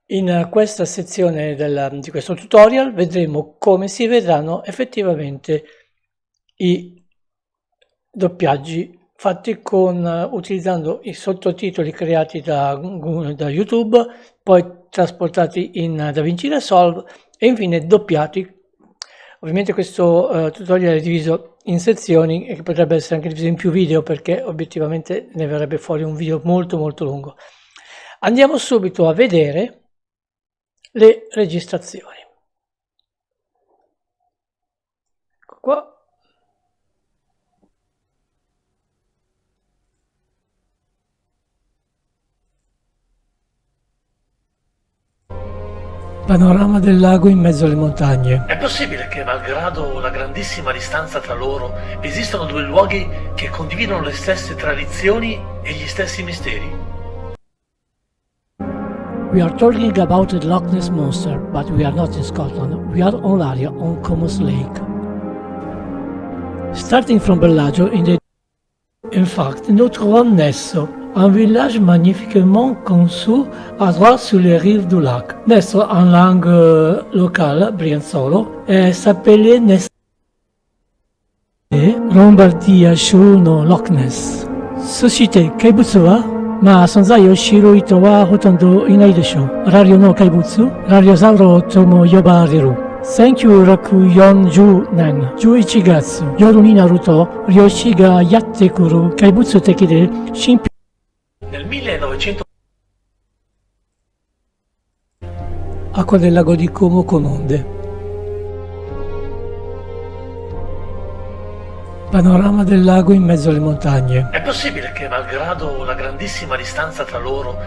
In questa sezione di questo tutorial vedremo come si vedranno effettivamente i doppiaggi fatti utilizzando i sottotitoli creati da YouTube, poi trasportati in DaVinci Resolve e infine doppiati. Ovviamente questo tutorial è diviso in sezioni e che potrebbe essere anche diviso in più video perché obiettivamente ne verrebbe fuori un video molto molto lungo. Andiamo subito a vedere le registrazioni. Ecco qua. Panorama del lago in mezzo alle montagne. È possibile che, malgrado la grandissima distanza tra loro, esistano due luoghi che condividono le stesse tradizioni e gli stessi misteri? We are talking about the Loch Ness Monster, but we are not in Scotland. We are on Laria, on Comus Lake. Starting from Bellagio, in fact, nous trouvons Nesso, un village magnifiquement conçu à droite sur les rives du lac. Nesso, en langue locale, brianzolo, s'appelait Ness. Lombardia shuno Loch Ness. Société Kaibutsu ma sonzai o shiru ito wa hotondo inai desho. Rario no Kaibutsu, Rariosauro tomo yobareru. Senkyu raku yonju nen, 11 gatsu, yoru ni naruto, ryoshi ga yatte kuru, Kaibutsu teki de shinpyo. Nel 1900 Acqua del lago di Como con onde. Panorama del lago in mezzo alle montagne. è possibile che, malgrado la grandissima distanza tra loro,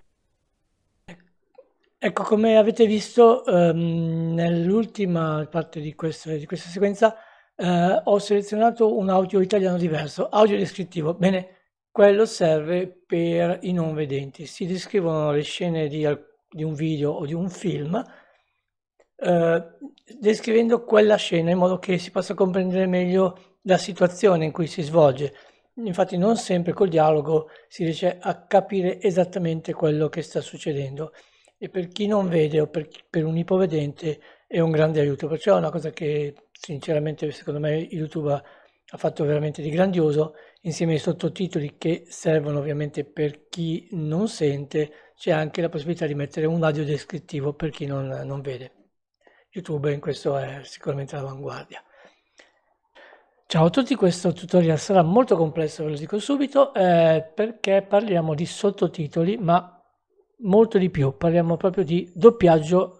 Ecco, come avete visto, nell'ultima parte di questa sequenza, ho selezionato un audio italiano diverso, audio descrittivo. Bene, quello serve per i non vedenti. Si descrivono le scene di un video o di un film, descrivendo quella scena in modo che si possa comprendere meglio la situazione in cui si svolge. Infatti non sempre col dialogo si riesce a capire esattamente quello che sta succedendo e per chi non vede o per un ipovedente è un grande aiuto, perciò è una cosa che sinceramente secondo me YouTube ha fatto veramente di grandioso, insieme ai sottotitoli che servono ovviamente per chi non sente, c'è anche la possibilità di mettere un audio descrittivo per chi non vede. YouTube in questo è sicuramente all'avanguardia. Ciao a tutti, questo tutorial sarà molto complesso, ve lo dico subito, perché parliamo di sottotitoli, ma molto di più, parliamo proprio di doppiaggio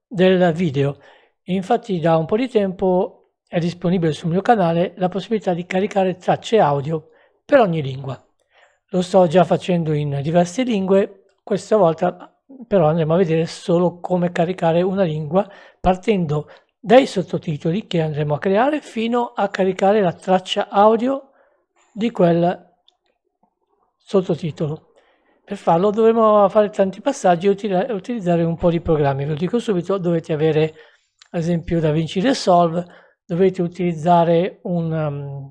del video. Infatti da un po' di tempo è disponibile sul mio canale la possibilità di caricare tracce audio per ogni lingua. Lo sto già facendo in diverse lingue, questa volta però andremo a vedere solo come caricare una lingua partendo dai sottotitoli che andremo a creare fino a caricare la traccia audio di quel sottotitolo. Per farlo dovremo fare tanti passaggi e utilizzare un po' di programmi. Ve lo dico subito, dovete avere ad esempio DaVinci Resolve, dovete utilizzare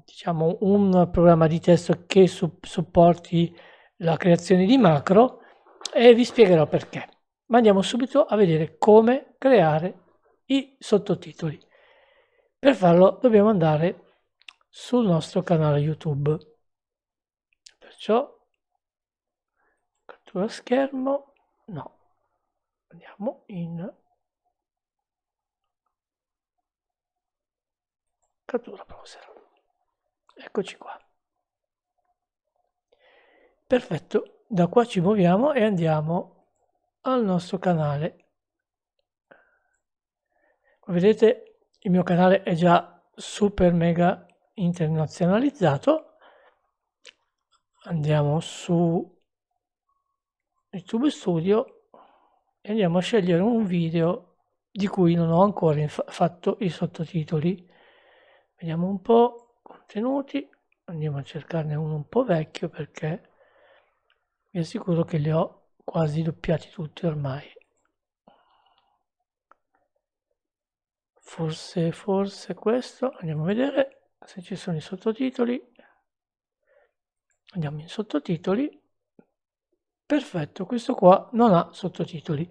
diciamo, un programma di testo che supporti la creazione di macro e vi spiegherò perché. Ma andiamo subito a vedere come creare i sottotitoli. Per farlo dobbiamo andare sul nostro canale YouTube. Perciò cattura schermo, no, andiamo in cattura browser. Eccoci qua. Perfetto, da qua ci muoviamo e andiamo al nostro canale. Come vedete il mio canale è già super mega internazionalizzato. Andiamo su YouTube Studio e andiamo a scegliere un video di cui non ho ancora fatto i sottotitoli. Vediamo un po' contenuti, andiamo a cercarne uno un po' vecchio perché vi assicuro che li ho quasi doppiati tutti ormai. Forse questo, andiamo a vedere se ci sono i sottotitoli. Andiamo in sottotitoli. Perfetto, questo qua non ha sottotitoli.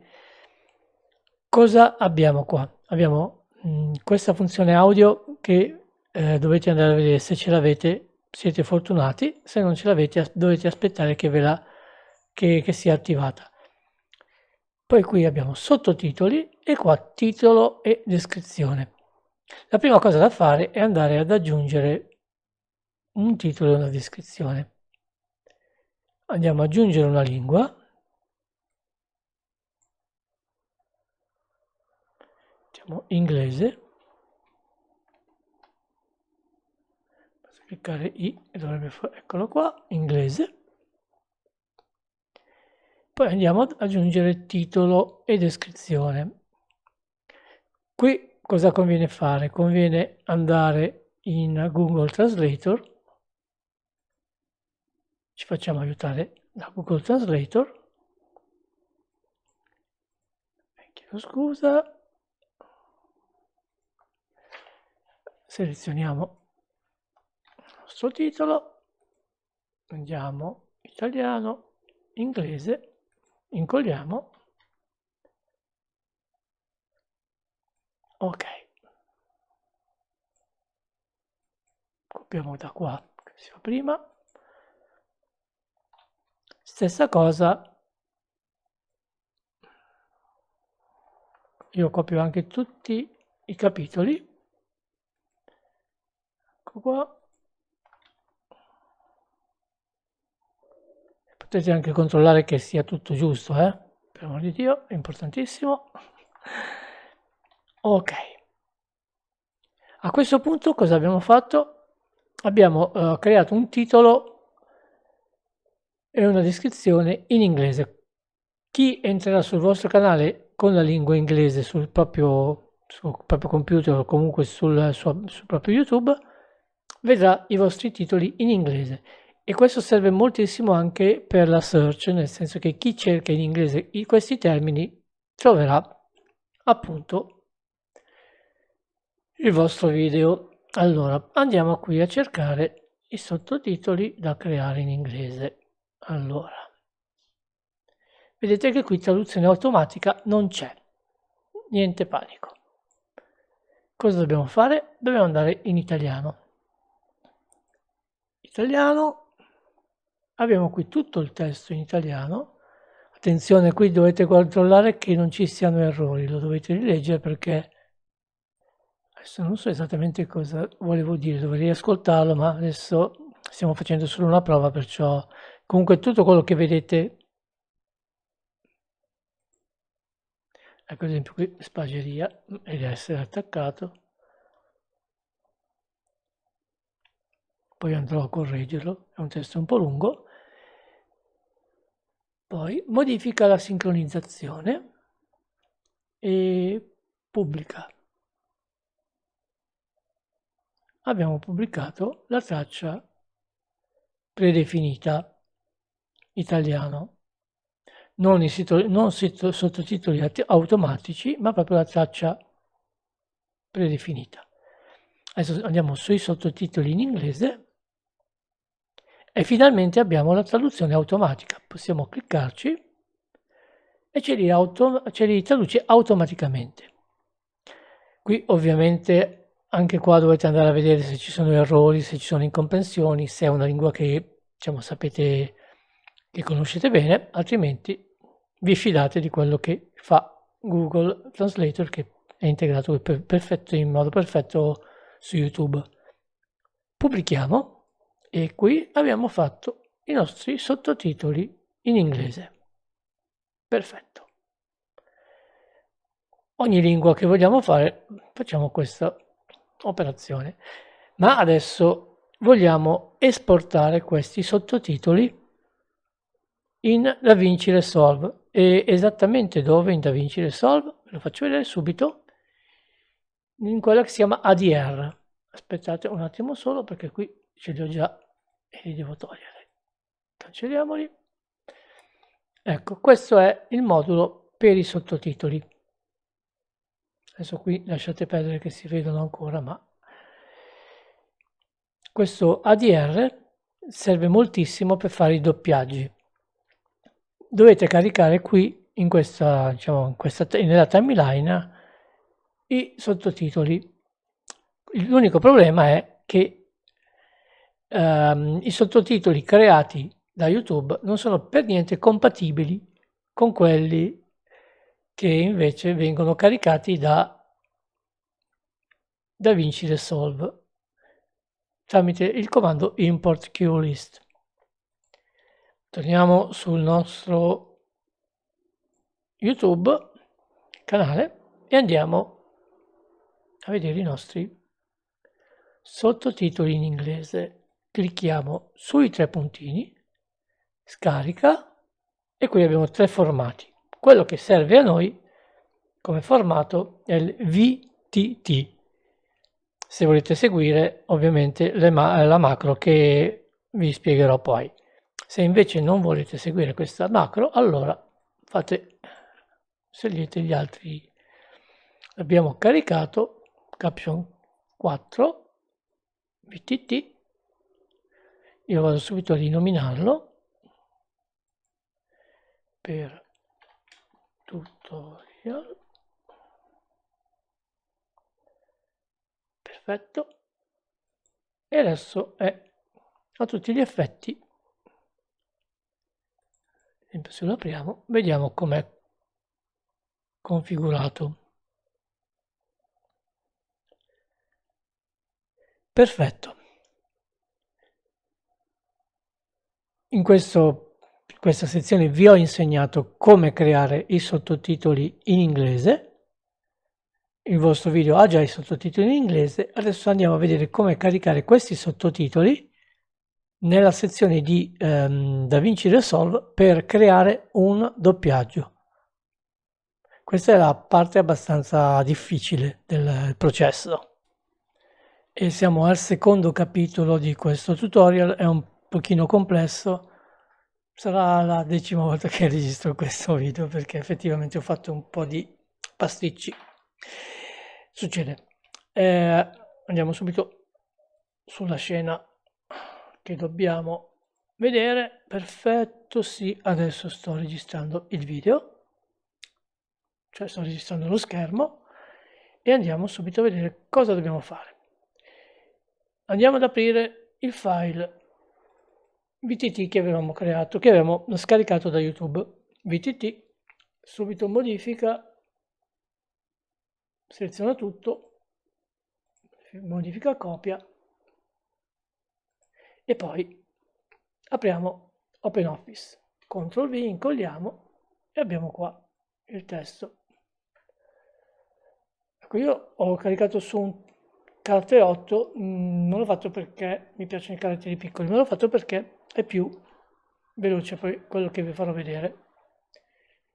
Cosa abbiamo qua? Abbiamo questa funzione audio che dovete andare a vedere. Se ce l'avete siete fortunati, se non ce l'avete dovete aspettare che sia attivata. Poi qui abbiamo sottotitoli e qua titolo e descrizione. La prima cosa da fare è andare ad aggiungere un titolo e una descrizione. Andiamo ad aggiungere una lingua. Mettiamo inglese. Basta cliccare I e dovrebbe eccolo qua, inglese. Poi andiamo ad aggiungere titolo e descrizione. Qui cosa conviene fare? Conviene andare in Google Translator. Ci facciamo aiutare da Google Translator. Chiedo scusa. Selezioniamo il nostro titolo. Andiamo italiano, inglese, incolliamo. Ok. Copiamo da qua, che si fa prima. Stessa cosa. Io copio anche tutti i capitoli. Ecco qua. Potete anche controllare che sia tutto giusto, per amor di Dio, è importantissimo. Ok. A questo punto cosa abbiamo fatto? Abbiamo creato un titolo e una descrizione in inglese. Chi entrerà sul vostro canale con la lingua inglese sul proprio computer o comunque sul proprio YouTube vedrà i vostri titoli in inglese. E questo serve moltissimo anche per la search, nel senso che chi cerca in inglese questi termini troverà appunto il vostro video. Allora, andiamo qui a cercare i sottotitoli da creare in inglese. Allora, vedete che qui traduzione automatica non c'è, niente panico. Cosa dobbiamo fare? Dobbiamo andare in italiano. Italiano. Abbiamo qui tutto il testo in italiano. Attenzione, qui dovete controllare che non ci siano errori, lo dovete rileggere perché adesso non so esattamente cosa volevo dire, dovrei ascoltarlo, ma adesso stiamo facendo solo una prova, perciò comunque tutto quello che vedete, ecco ad esempio qui spageria deve essere attaccato, poi andrò a correggerlo, è un testo un po' lungo. Poi modifica la sincronizzazione e pubblica. Abbiamo pubblicato la traccia predefinita italiano, non sottotitoli automatici, ma proprio la traccia predefinita. Adesso andiamo sui sottotitoli in inglese e finalmente abbiamo la traduzione automatica. Possiamo cliccarci e ce li traduce automaticamente. Qui ovviamente anche qua dovete andare a vedere se ci sono errori, se ci sono incomprensioni, se è una lingua che sapete che conoscete bene, altrimenti vi fidate di quello che fa Google Translator, che è integrato in modo perfetto su YouTube. Pubblichiamo e qui abbiamo fatto i nostri sottotitoli in inglese. Perfetto. Ogni lingua che vogliamo fare, facciamo questa operazione. Ma adesso vogliamo esportare questi sottotitoli in DaVinci Resolve. E esattamente dove in DaVinci Resolve? Ve lo faccio vedere subito. In quella che si chiama ADR. Aspettate un attimo solo perché qui ce li ho già e li devo togliere. Cancelliamoli. Ecco, questo è il modulo per i sottotitoli. Adesso qui lasciate perdere che si vedono ancora, ma questo ADR serve moltissimo per fare i doppiaggi. Dovete caricare qui diciamo, nella timeline i sottotitoli. L'unico problema è che i sottotitoli creati da YouTube non sono per niente compatibili con quelli che invece vengono caricati da DaVinci Resolve tramite il comando import QList. Torniamo sul nostro YouTube canale e andiamo a vedere i nostri sottotitoli in inglese. Clicchiamo sui 3 puntini, scarica, e qui abbiamo 3 formati. Quello che serve a noi come formato è il VTT. Se volete seguire ovviamente la macro che vi spiegherò poi. Se invece non volete seguire questa macro, allora scegliete gli altri. Abbiamo caricato caption 4 VTT. Io vado subito a rinominarlo per tutorial. Perfetto. E adesso è a tutti gli effetti. Ad esempio, se lo apriamo, vediamo com'è configurato. Perfetto. In questa sezione vi ho insegnato come creare i sottotitoli in inglese. Il vostro video ha già i sottotitoli in inglese. Adesso andiamo a vedere come caricare questi sottotitoli nella sezione di DaVinci Resolve per creare un doppiaggio. Questa è la parte abbastanza difficile del processo. E siamo al secondo capitolo di questo tutorial, è un pochino complesso. Sarà la 10ª volta che registro questo video perché effettivamente ho fatto un po' di pasticci. Succede. Andiamo subito sulla scena che dobbiamo vedere. Perfetto, sì, adesso sto registrando il video, cioè sto registrando lo schermo, e andiamo subito a vedere cosa dobbiamo fare. Andiamo ad aprire il file VTT che avevamo creato, che avevamo scaricato da YouTube. VTT, subito modifica, seleziona tutto, modifica copia e poi apriamo OpenOffice, CTRL V, incolliamo e abbiamo qua il testo. Ecco, io ho caricato su un carattere 8, non l'ho fatto perché mi piacciono i caratteri piccoli, ma l'ho fatto perché è più veloce poi quello che vi farò vedere.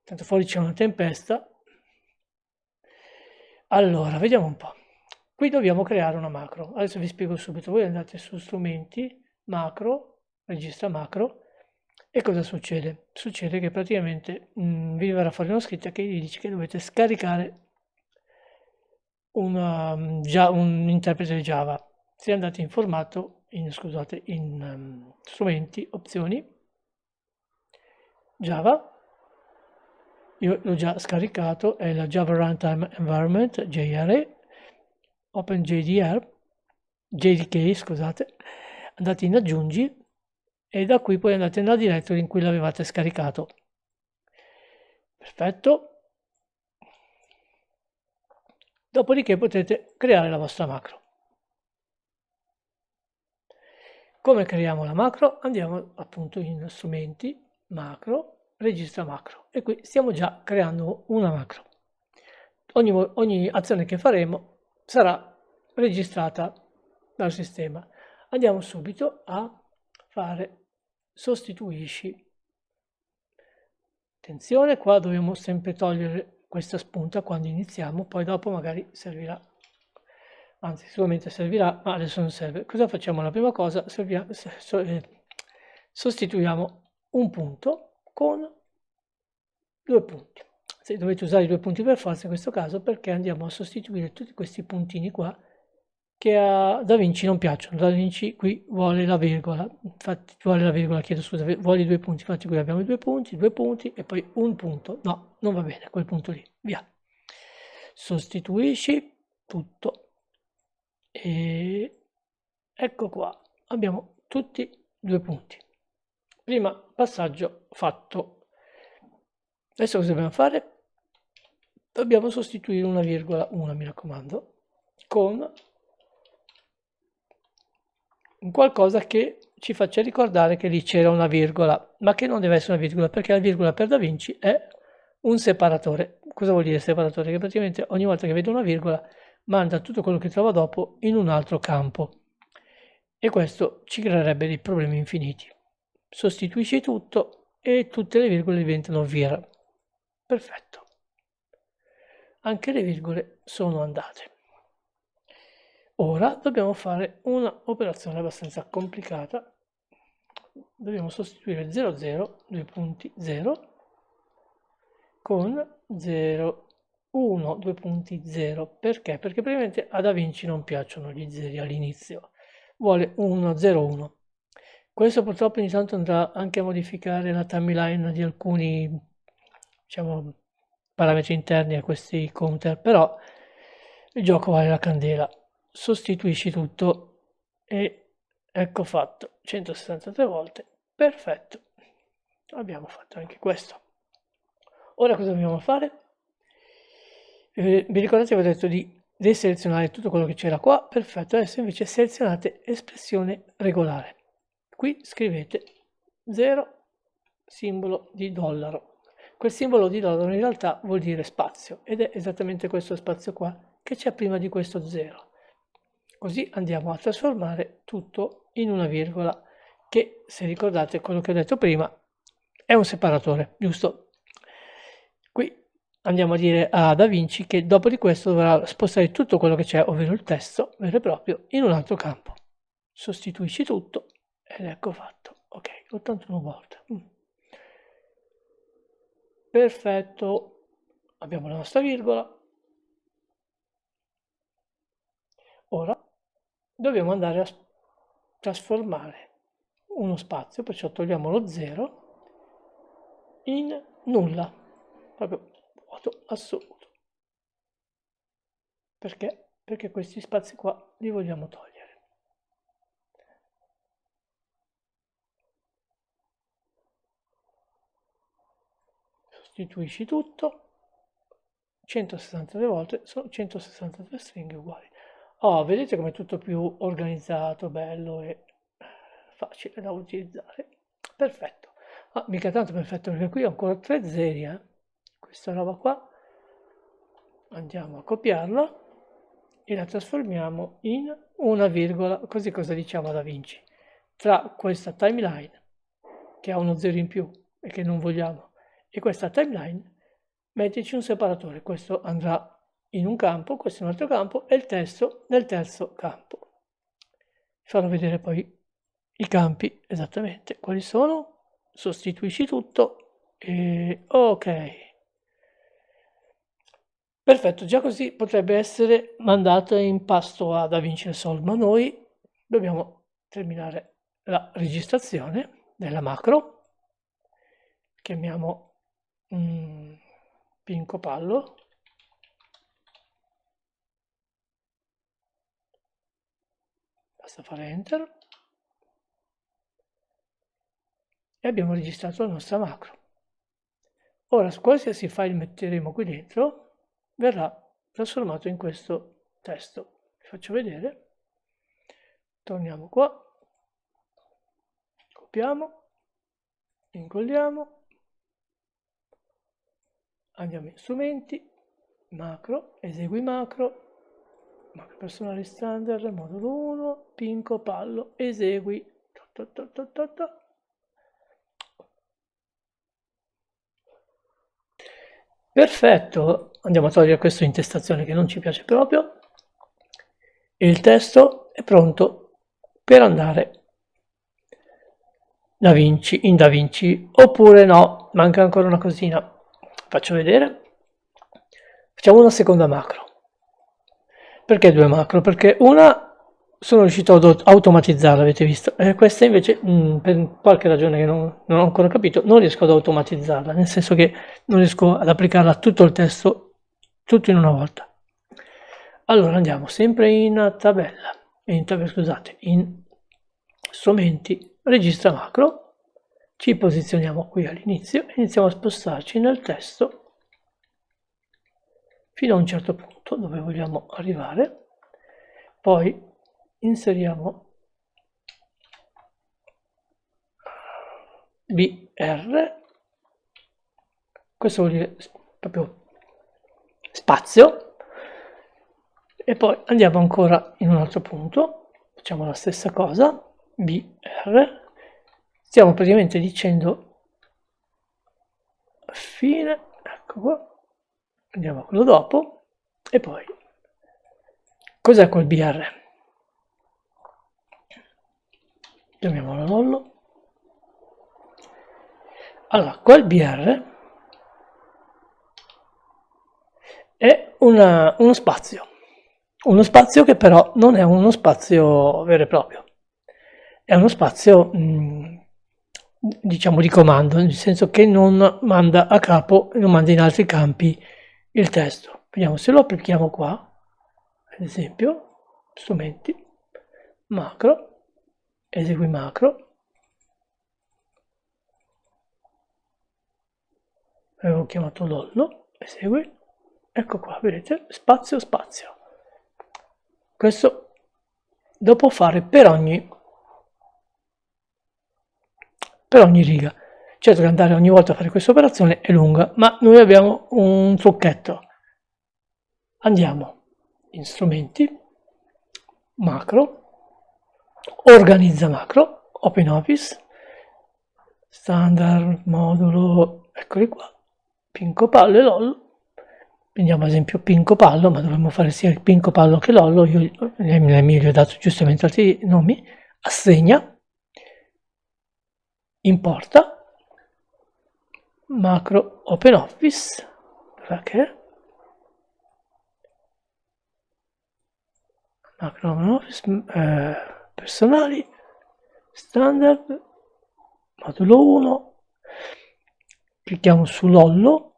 Tanto fuori c'è una tempesta. Allora, vediamo un po'. Qui dobbiamo creare una macro. Adesso vi spiego subito. Voi andate su strumenti, macro, registra macro, e cosa succede? Succede che praticamente vi verrà fuori una scritta che vi dice che dovete scaricare un interprete Java. Se andate in formato, in strumenti, opzioni, Java, io l'ho già scaricato, è la Java Runtime Environment, JRE, JDK, scusate, andate in aggiungi e da qui poi andate nella directory in cui l'avevate scaricato. Perfetto. Dopodiché potete creare la vostra macro. Come creiamo la macro? Andiamo appunto in strumenti, macro, registra macro, e qui stiamo già creando una macro. Ogni azione che faremo sarà registrata dal sistema. Andiamo subito a fare sostituisci. Attenzione, qua dobbiamo sempre togliere questa spunta quando iniziamo, poi dopo magari servirà, anzi sicuramente servirà, ma adesso non serve. Cosa facciamo? La prima cosa, sostituiamo un punto con 2 punti. Se dovete usare i 2 punti per forza in questo caso, perché andiamo a sostituire tutti questi puntini qua che a Da Vinci non piacciono. Da Vinci qui vuole la virgola, infatti vuole la virgola, chiedo scusa, vuole i due punti, infatti qui abbiamo i due punti e poi un punto. No, non va bene quel punto lì, via. Sostituisci tutto e ecco qua, abbiamo tutti e due punti. Prima passaggio fatto. Adesso cosa dobbiamo fare? Dobbiamo sostituire una virgola, una mi raccomando, con qualcosa che ci faccia ricordare che lì c'era una virgola, ma che non deve essere una virgola, perché la virgola per Da Vinci è un separatore. Cosa vuol dire separatore? Che praticamente ogni volta che vedo una virgola manda tutto quello che trova dopo in un altro campo e questo ci creerebbe dei problemi infiniti. Sostituisci tutto e tutte le virgole diventano vir. Perfetto. Anche le virgole sono andate. Ora dobbiamo fare un'operazione abbastanza complicata. Dobbiamo sostituire 0, 0, 2 punti 0 con 0, 1, 2 punti 0. Perché? Perché praticamente a Da Vinci non piacciono gli zeri all'inizio. Vuole 1, 0, 1. Questo purtroppo ogni tanto andrà anche a modificare la timeline di alcuni, diciamo, parametri interni a questi counter, però il gioco vale la candela. Sostituisci tutto e ecco fatto 163 volte, perfetto, abbiamo fatto anche questo. Ora cosa dobbiamo fare? Vi ricordate che vi ho detto di deselezionare tutto quello che c'era qua? Perfetto, adesso invece selezionate espressione regolare, qui scrivete 0 simbolo di dollaro. Quel simbolo di dollaro in realtà vuol dire spazio ed è esattamente questo spazio qua che c'è prima di questo 0. Così andiamo a trasformare tutto in una virgola che, se ricordate quello che ho detto prima, è un separatore, giusto? Qui andiamo a dire a Da Vinci che dopo di questo dovrà spostare tutto quello che c'è, ovvero il testo vero e proprio, in un altro campo. Sostituisci tutto ed ecco fatto. Ok, 81 volte. Perfetto, abbiamo la nostra virgola. Ora dobbiamo andare a trasformare uno spazio, perciò togliamo lo 0 in nulla, proprio vuoto assoluto. Perché? Perché questi spazi qua li vogliamo togliere. Sostituisci tutto, 163 volte, sono 163 stringhe uguali. Oh, vedete com'è tutto più organizzato, bello e facile da utilizzare. Perfetto. Ah, mica tanto perfetto, perché qui ho ancora 3 zeri, questa roba qua. Andiamo a copiarla e la trasformiamo in una virgola, così cosa diciamo a Da Vinci? Tra questa timeline, che ha uno 0 in più e che non vogliamo, e questa timeline, mettici un separatore. Questo andrà in un campo, questo in un altro campo e il testo nel terzo campo. Vi farò vedere poi i campi esattamente quali sono. Sostituisci tutto e ok. Perfetto, già così potrebbe essere mandata in pasto a Da Vinci Resolve, ma noi dobbiamo terminare la registrazione della macro. Chiamiamo Pinco Pallo. Basta fare Enter. E abbiamo registrato la nostra macro. Ora, qualsiasi file metteremo qui dentro verrà trasformato in questo testo. Vi faccio vedere. Torniamo qua, copiamo, incolliamo, andiamo in strumenti, macro, esegui macro, macro personale standard, modulo 1, Pinco Pallo, esegui, Perfetto, andiamo a togliere questa intestazione che non ci piace proprio e il testo è pronto per andare in Da Vinci, oppure no, manca ancora una cosina. Faccio vedere. Facciamo una seconda macro. Perché due macro? Perché una sono riuscito ad automatizzarla, avete visto. Questa invece, per qualche ragione che non ho ancora capito, non riesco ad automatizzarla, nel senso che non riesco ad applicarla a tutto il testo, tutto in una volta. Allora andiamo sempre in tabella, scusate, in strumenti, registra macro, ci posizioniamo qui all'inizio e iniziamo a spostarci nel testo fino a un certo punto dove vogliamo arrivare, poi inseriamo BR, questo vuol dire proprio spazio, e poi andiamo ancora in un altro punto, facciamo la stessa cosa, BR, stiamo praticamente dicendo fine, ecco qua, andiamo a quello dopo, e poi cos'è quel BR? Chiamiamolo lollo. Allora, quel BR è uno spazio che però non è uno spazio vero e proprio, è uno spazio diciamo di comando, nel senso che non manda a capo, non manda in altri campi il testo. Vediamo se lo applichiamo qua, ad esempio, strumenti, macro, esegui macro, avevo chiamato lollo, esegui, ecco qua, vedete, spazio, spazio. Questo lo può fare per ogni riga. Certo che andare ogni volta a fare questa operazione è lunga, ma noi abbiamo un trucchetto. Andiamo in strumenti, macro, organizza macro, OpenOffice, standard, modulo, eccoli qua, Pinco Pallo e Lollo. Prendiamo ad esempio Pinco Pallo, ma dovremmo fare sia Pinco Pallo che Lollo, io gli ho dato giustamente altri nomi, assegna, importa, macro OpenOffice, perché? Macro OpenOffice, personali, standard, modulo 1, clicchiamo su Lollo,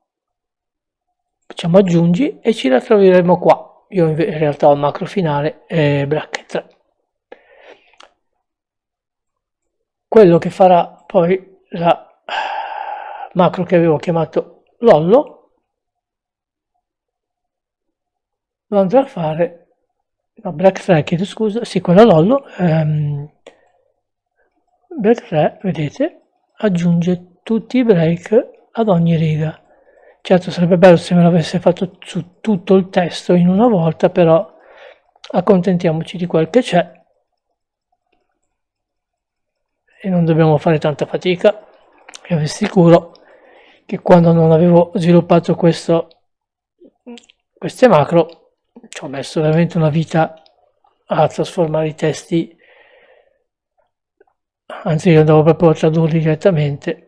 facciamo aggiungi e ci ritroveremo qua. Io in realtà ho il macro finale e bracket 3. Quello che farà poi la macro che avevo chiamato Lollo lo andrà a fare, no, bracket 3, chiedo scusa, sì, quella Lollo, break 3, vedete, aggiunge tutti i break ad ogni riga. Certo sarebbe bello se me l'avesse fatto su tutto il testo in una volta, però accontentiamoci di quel che c'è e non dobbiamo fare tanta fatica. Io vi assicuro che quando non avevo sviluppato queste macro ci ho messo veramente una vita a trasformare i testi, anzi io andavo proprio a tradurli direttamente.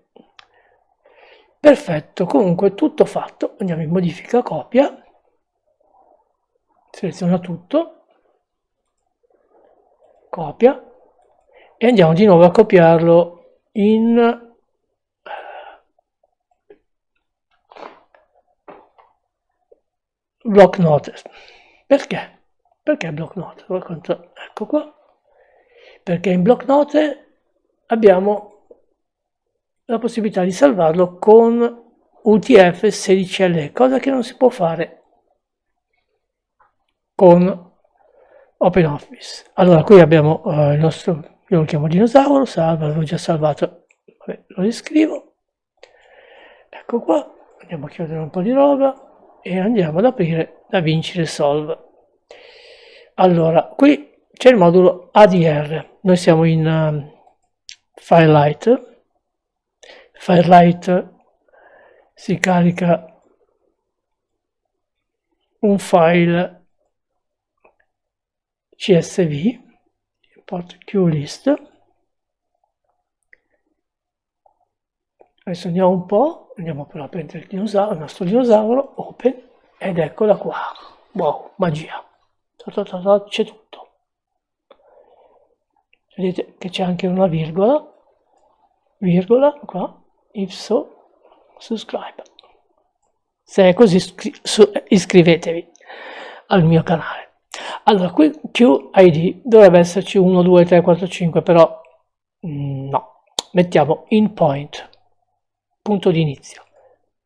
Perfetto, comunque tutto fatto, andiamo in modifica copia, seleziona tutto, copia e andiamo di nuovo a copiarlo in block note. Perché? Perché block note? Ecco qua. Perché in block note abbiamo la possibilità di salvarlo con UTF-16LE, cosa che non si può fare con OpenOffice. Allora qui abbiamo il nostro, io lo chiamo dinosauro, salva, l'avevo già salvato, vabbè, lo riscrivo, ecco qua, andiamo a chiudere un po' di roba e andiamo ad aprire DaVinci Resolve. Allora, qui c'è il modulo ADR, noi siamo in Firelight. Firelight si carica un file CSV, import QList. Adesso andiamo un po', andiamo però a prendere il nostro dinosauro, open, ed eccola qua. Wow, magia. C'è tutto. vedete che c'è anche una virgola qua, if so, subscribe. Se è così iscrivetevi al mio canale. Allora, qui QID dovrebbe esserci 1, 2, 3, 4, 5, però no. Mettiamo in point, punto di inizio.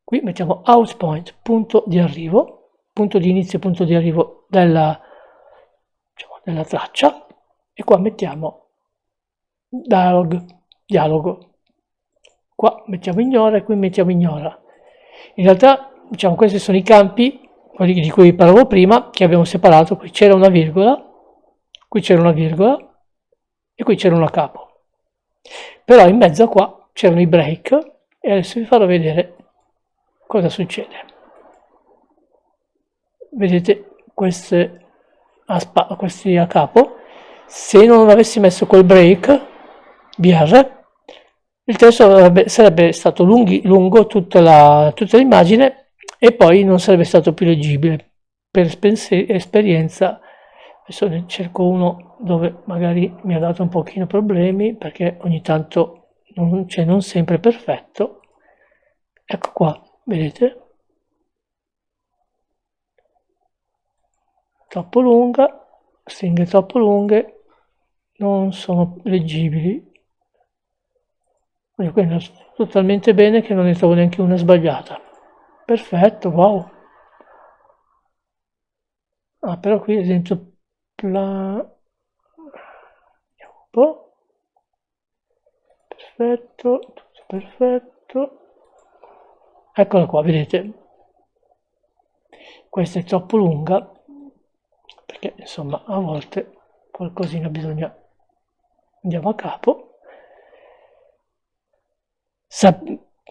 Qui mettiamo out point, punto di arrivo, punto di inizio, punto di arrivo della traccia, e qua mettiamo dialogo. Qua mettiamo ignora e qui mettiamo ignora. In realtà, diciamo, questi sono i campi, quelli di cui parlavo prima, che abbiamo separato. Qui c'era una virgola, qui c'era una virgola e qui c'era una capo. Però in mezzo a qua c'erano i break e adesso vi farò vedere cosa succede. Vedete questi a capo. Se non avessi messo quel break BR, il testo sarebbe stato lungo tutta l'immagine e poi non sarebbe stato più leggibile. Per esperienza, adesso ne cerco uno dove magari mi ha dato un pochino problemi, perché ogni tanto non sempre perfetto. Ecco qua, vedete? Troppo lunga, stringhe troppo lunghe, non sono leggibili. Quindi totalmente bene, che non ne trovo neanche una sbagliata. Perfetto, wow. Però qui ad esempio vediamo un po'. Perfetto, tutto perfetto. Eccola qua, vedete? Questa è troppo lunga, perché insomma a volte qualcosina bisogna. Andiamo a capo.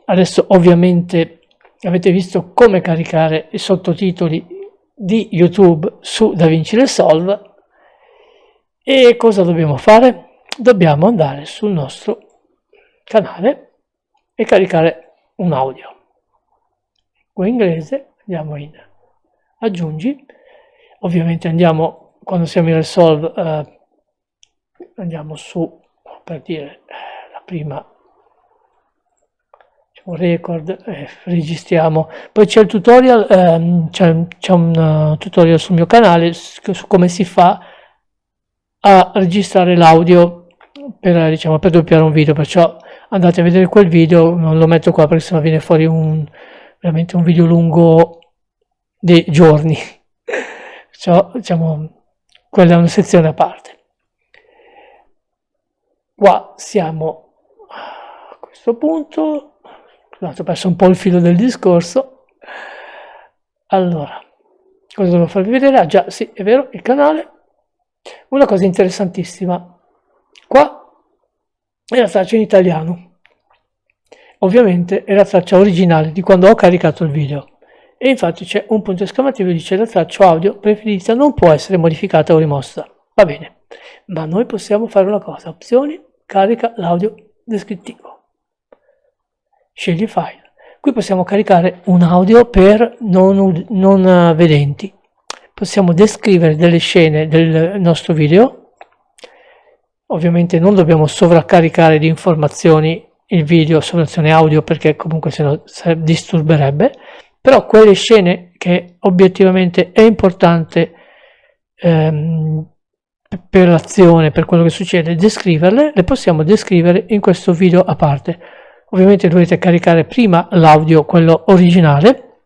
Adesso ovviamente avete visto come caricare i sottotitoli di YouTube su DaVinci Resolve, e cosa dobbiamo fare? Dobbiamo andare sul nostro canale e caricare un audio. Con inglese andiamo in aggiungi, ovviamente andiamo, quando siamo in Resolve, andiamo su, per dire, la prima record, registriamo. Poi c'è il tutorial, c'è un tutorial sul mio canale su come si fa a registrare l'audio per doppiare un video, perciò andate a vedere quel video. Non lo metto qua perché sennò viene fuori veramente un video lungo dei giorni. Perciò quella è una sezione a parte. Qua siamo a questo punto. Scusate, ho perso un po' il filo del discorso. Allora, cosa devo farvi vedere? Ah già, sì, è vero, il canale. Una cosa interessantissima, qua è la traccia in italiano. Ovviamente è la traccia originale di quando ho caricato il video. E infatti c'è un punto esclamativo che dice: la traccia audio preferita non può essere modificata o rimossa. Va bene, ma noi possiamo fare una cosa: opzioni, carica l'audio descrittivo. Scegli file. Qui possiamo caricare un audio per non vedenti. Possiamo descrivere delle scene del nostro video. Ovviamente non dobbiamo sovraccaricare di informazioni il video, sovrazione audio, perché comunque sennò disturberebbe. Però quelle scene che obiettivamente è importante per l'azione, per quello che succede, descriverle, le possiamo descrivere in questo video a parte. Ovviamente dovete caricare prima l'audio, quello originale,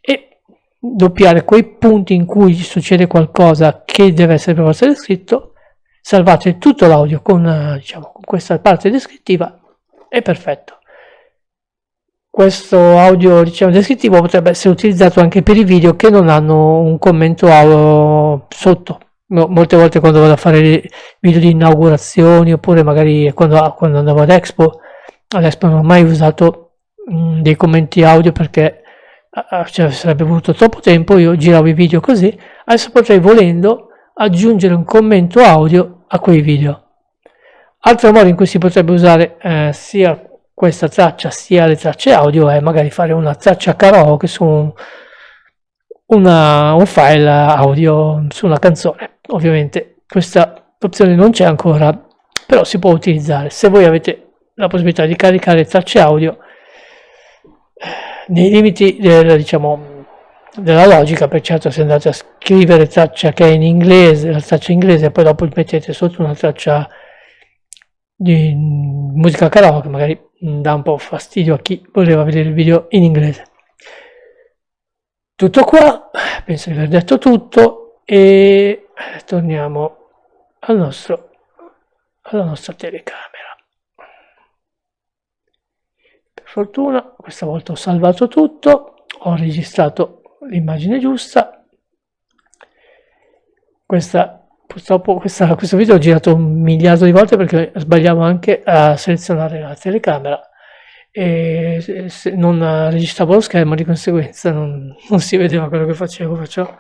e doppiare quei punti in cui succede qualcosa che deve essere per forza descritto. Salvate tutto l'audio con questa parte descrittiva, è perfetto. Questo audio descrittivo potrebbe essere utilizzato anche per i video che non hanno un commento sotto. Molte volte quando vado a fare video di inaugurazioni, oppure magari quando andavo ad Expo non ho mai usato dei commenti audio, perché sarebbe voluto troppo tempo. Io giravo i video così. Adesso potrei, volendo, aggiungere un commento audio a quei video. Altro modo in cui si potrebbe usare sia questa traccia sia le tracce audio è magari fare una traccia karaoke su un file audio su una canzone. Ovviamente questa opzione non c'è ancora però si può utilizzare. Se voi avete la possibilità di caricare tracce audio nei limiti della logica, per certo se andate a scrivere traccia che è in inglese, la traccia inglese, e poi dopo mettete sotto una traccia di musica karaoke, magari dà un po' fastidio a chi voleva vedere il video in inglese. Tutto qua, penso di aver detto tutto e torniamo alla nostra telecamera. Per fortuna questa volta ho salvato tutto, ho registrato l'immagine giusta. Purtroppo questo video l'ho girato 1 miliardo di volte perché sbagliavo anche a selezionare la telecamera e non registravo lo schermo, di conseguenza non si vedeva quello che facevo, perciò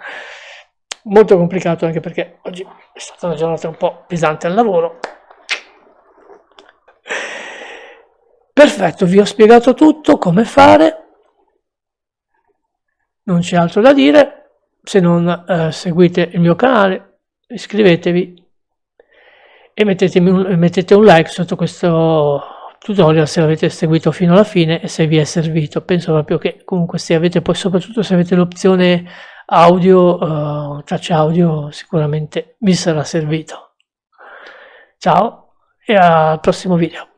molto complicato, anche perché oggi è stata una giornata un po' pesante al lavoro. Perfetto, vi ho spiegato tutto, come fare, non c'è altro da dire, se non seguite il mio canale, iscrivetevi e mettete un like sotto questo tutorial se l'avete seguito fino alla fine e se vi è servito. Penso proprio che comunque se avete, poi soprattutto se avete l'opzione audio, traccia audio, sicuramente vi sarà servito. Ciao e al prossimo video.